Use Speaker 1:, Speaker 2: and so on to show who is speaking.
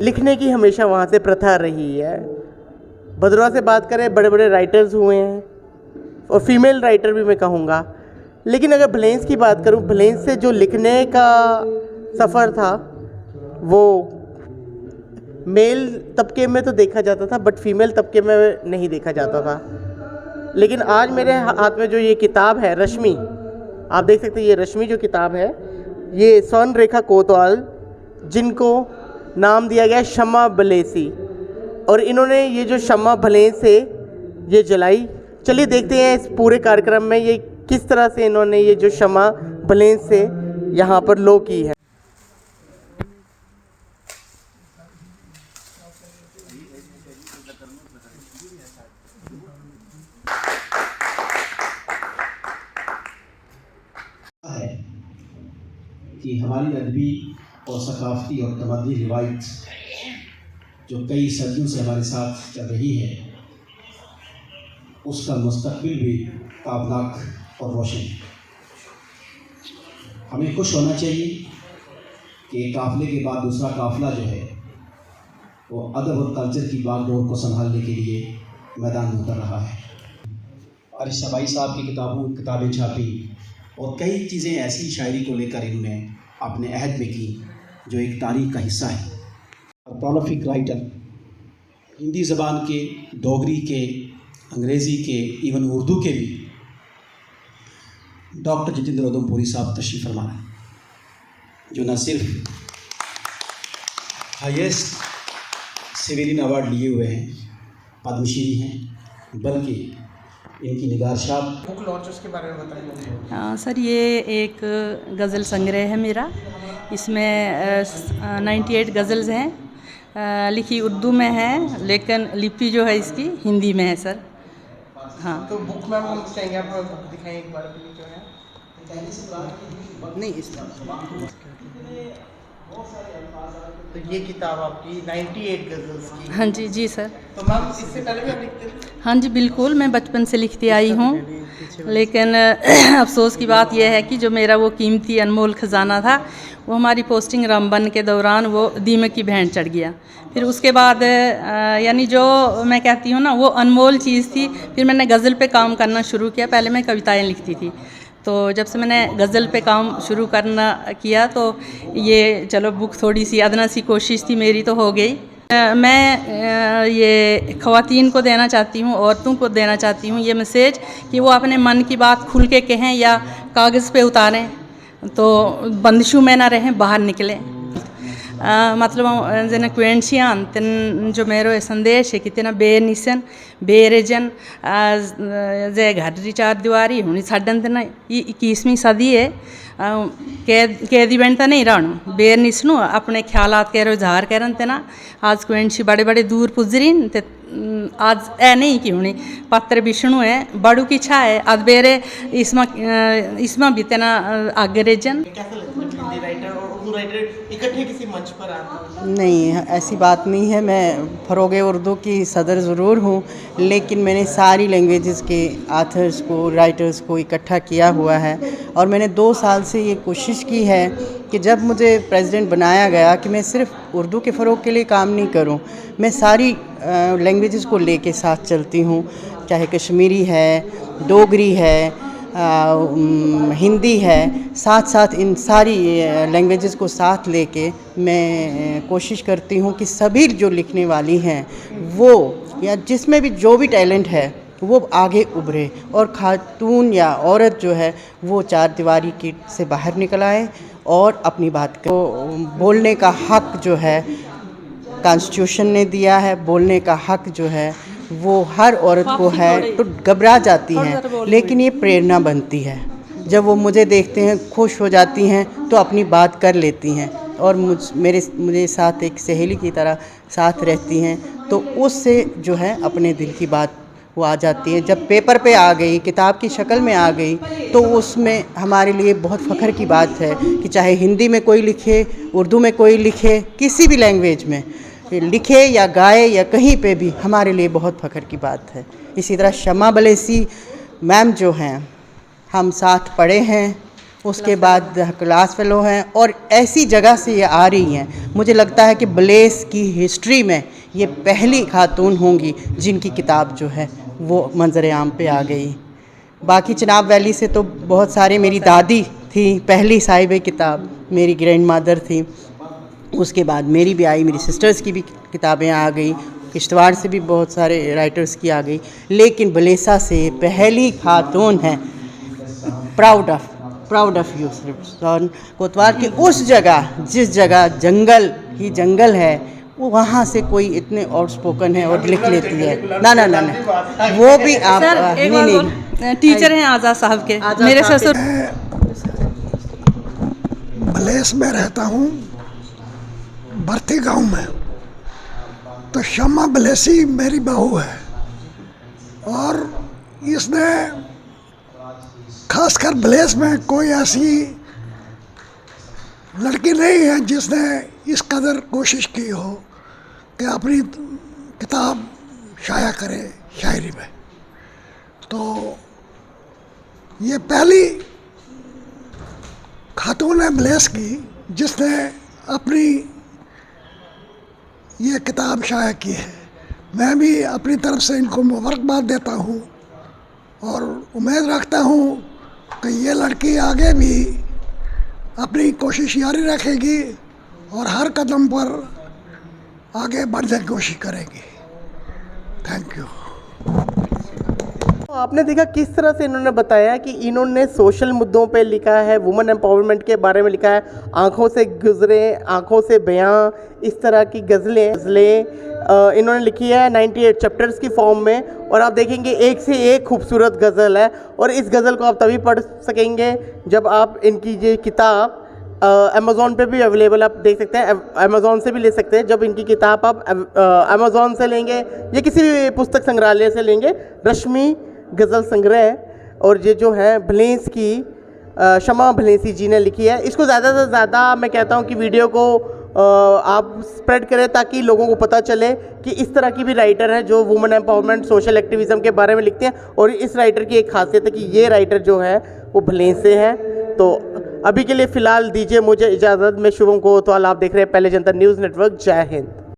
Speaker 1: लिखने की हमेशा वहाँ से प्रथा रही है। भदरवा से बात करें, बड़े बड़े राइटर्स हुए हैं और फीमेल राइटर भी मैं कहूँगा। लेकिन अगर भलेंस की बात करूँ, भलेंस से जो लिखने का सफ़र था वो मेल तबके में तो देखा जाता था, बट फीमेल तबके में नहीं देखा जाता था। लेकिन आज मेरे हाथ में जो ये किताब है रश्मि, आप देख सकते हैं, ये रश्मि जो किताब है, ये स्वर्ण रेखा कोतवाल, जिनको नाम दिया गया शम्मा बलेसी, और इन्होंने ये जो शम्मा भलेंस से ये जलाई। चलिए देखते हैं इस पूरे कार्यक्रम में ये किस तरह से इन्होंने ये जो शम्मा भलेंस से यहाँ पर लो की है।
Speaker 2: कि हमारी अदबी और सकाफ़ती और तमद्दुनी रिवायत जो कई सदियों से हमारे साथ चल रही है, उसका मुस्तकबिल भी ताबनाक और रोशन है। हमें खुश होना चाहिए कि काफ़िले के बाद दूसरा काफ़िला जो है वो अदब और कल्चर की बागडोर को संभालने के लिए मैदान में उतर रहा है। और शबाई साहब की किताबें छापी और कई चीज़ें ऐसी शायरी को लेकर इन्होंने अपने अहद में की जो एक तारीख का हिस्सा है। प्रोलिफिक राइटर, हिंदी ज़बान के, डोगरी के, अंग्रेज़ी के, इवन उर्दू के भी डॉक्टर जितेंद्र उधमपुरी साहब तशरीफ़ फरमा है, जो न सिर्फ हाईएस्ट सिविलियन अवार्ड लिए हुए हैं, पद्मश्री हैं, बल्कि इनकी निगारशाब।
Speaker 1: बुक लॉन्च उसके बारे में बताइए।
Speaker 3: सर, ये एक गज़ल संग्रह है मेरा। इसमें 98 गज़ल्स हैं। लिखी उर्दू में है, लेकिन लिपि जो है इसकी हिंदी में है सर। हाँ,
Speaker 1: तो बुक में हम चाहेंगे आप बुक दिखाएं एक बार अपनी जो है। नहीं, इस तो ये किताब आपकी 98 गज़ल्स की।
Speaker 3: हाँ जी, जी सर।
Speaker 1: तो मैम इससे पहले भी आप लिखते थे?
Speaker 3: हाँ जी, बिल्कुल, मैं बचपन से लिखती आई हूँ। लेकिन अफसोस की बात यह है कि जो मेरा वो कीमती अनमोल ख़जाना था, वो हमारी पोस्टिंग रामबन के दौरान वो दीमक की भेंट चढ़ गया। फिर उसके बाद यानी जो मैं कहती हूँ ना, वो अनमोल चीज़ थी। फिर मैंने गज़ल पे काम करना शुरू किया। पहले मैं कविताएं लिखती थी, तो जब से मैंने गज़ल पे काम शुरू करना किया तो ये चलो बुक थोड़ी सी अदना सी कोशिश थी मेरी तो हो गई। मैं ये ख़वातीन को देना चाहती हूँ, औरतों को देना चाहती हूँ ये मैसेज कि वो अपने मन की बात खुल के कहें या कागज़ पे उतारें, तो बंदिशों में ना रहें, बाहर निकलें। मतलब जन क्वेंशियान तिन जो मेरो संदेश है कि तिना बेनिसन बेरजन जे घर चार दीवारी हुनी छड्डन तिना 21वीं सदी है कैदी बनता नहीं रहणु बेरनिसनु अपने ख्यालात कह इजहार करन तिना आज क्वेंशी बड़े बड़े दूर पुजरीन ते आज ए नहीं कि हुनी पत्र विष्णु है बड़ू की छा है आज बेरे इसमें भी तना आगे रेजन।
Speaker 1: इकट्ठे किसी मंच पर आते?
Speaker 4: नहीं, ऐसी बात नहीं है। मैं फ़रोग़ उर्दू की सदर ज़रूर हूँ, लेकिन मैंने सारी लैंग्वेजेस के आथर्स को, राइटर्स को इकट्ठा किया हुआ है। और मैंने 2 साल से ये कोशिश की है कि जब मुझे प्रेसिडेंट बनाया गया कि मैं सिर्फ उर्दू के फ़रोग़ के लिए काम नहीं करूँ, मैं सारी लैंग्वेजेस को लेके साथ चलती हूँ। चाहे कश्मीरी है, डोगरी है, हिंदी है, साथ साथ इन सारी लैंग्वेजेस को साथ लेके मैं कोशिश करती हूँ कि सभी जो लिखने वाली हैं वो या जिसमें भी जो भी टैलेंट है वो आगे उभरे और खातून या औरत जो है वो चार दीवारी की से बाहर निकल आए और अपनी बात को बोलने का हक जो है कॉन्स्टिट्यूशन ने दिया है। बोलने का हक जो है वो हर औरत को है, तो घबरा जाती हैं, लेकिन ये प्रेरणा बनती है। जब वो मुझे देखते हैं खुश हो जाती हैं तो अपनी बात कर लेती हैं और मेरे साथ एक सहेली की तरह साथ रहती हैं, तो उससे जो है अपने दिल की बात वो आ जाती है। जब पेपर पे आ गई, किताब की शक्ल में आ गई, तो उसमें हमारे लिए बहुत फ़ख्र की बात है कि चाहे हिंदी में कोई लिखे, उर्दू में कोई लिखे, किसी भी लैंग्वेज में लिखे या गाए या कहीं पे भी, हमारे लिए बहुत फ़ख्र की बात है। इसी तरह शम्मा बलेसी मैम जो हैं, हम साथ पढ़े हैं, उसके बाद क्लास फेलो हैं, और ऐसी जगह से ये आ रही हैं। मुझे लगता है कि ब्लेस की हिस्ट्री में ये पहली खातून होंगी जिनकी किताब जो है वो मंजर आम पे आ गई। बाकी चिनाब वैली से तो बहुत सारे, मेरी दादी थी पहली साहिब किताब, मेरी ग्रैंड मदर थी, उसके बाद मेरी भी आई, मेरी सिस्टर्स की भी किताबें आ गई, किश्तवाड़ से भी बहुत सारे राइटर्स की आ गई, लेकिन बलेसा से पहली खातून है। प्राउड ऑफ यू कोतवाल के उस जगह, जिस जगह जंगल ही जंगल है, वो वहाँ से कोई इतने आउटस्पोकन है और लिख लेती है। ना ना ना ना, वो भी आप
Speaker 3: सर एक बार और, टीचर हैं आज़ाद साहब के, मेरे ससुर
Speaker 5: बलेस में रहता हूँ, भरती गांव में। तो शमा बलेसी मेरी बहू है, और इसने खासकर बलेस में कोई ऐसी लड़की नहीं है जिसने इस कदर कोशिश की हो कि अपनी किताब शाया करे शायरी में। तो ये पहली खातून है बलेस की जिसने अपनी ये किताब शाया की है। मैं भी अपनी तरफ से इनको मुबारकबाद देता हूँ, और उम्मीद रखता हूँ कि ये लड़की आगे भी अपनी कोशिश जारी रखेगी और हर कदम पर आगे बढ़ने की कोशिश करेगी। Thank you.
Speaker 1: तो आपने देखा किस तरह से इन्होंने बताया कि इन्होंने सोशल मुद्दों पे लिखा है, वुमेन एम्पावरमेंट के बारे में लिखा है, आंखों से गुजरे, आंखों से बयां, इस तरह की गज़लें इन्होंने लिखी है 98 चैप्टर्स की फॉर्म में। और आप देखेंगे एक से एक खूबसूरत गज़ल है, और इस गज़ल को आप तभी पढ़ सकेंगे जब आप इनकी ये किताब अमेज़ॉन पे भी अवेलेबल, आप देख सकते हैं, अमेज़ॉन से भी ले सकते हैं। जब इनकी किताब आप अमेज़ॉन से लेंगे या किसी भी पुस्तक संग्रहालय से लेंगे, रश्मि गज़ल संग्रह, और ये जो है भलेंस की शमा भलेंसी जी ने लिखी है। इसको ज़्यादा से ज़्यादा मैं कहता हूँ कि वीडियो को आप स्प्रेड करें ताकि लोगों को पता चले कि इस तरह की भी राइटर हैं जो वुमेन एम्पावरमेंट, सोशल एक्टिविज़म के बारे में लिखते हैं। और इस राइटर की एक खासियत है कि ये राइटर जो है वो भलेंस से है। तो अभी के लिए फ़िलहाल दीजिए मुझे इजाज़त। मैं शुभम कोतवाल, आप देख रहे हैं पहले जनता न्यूज़ नेटवर्क। जय हिंद।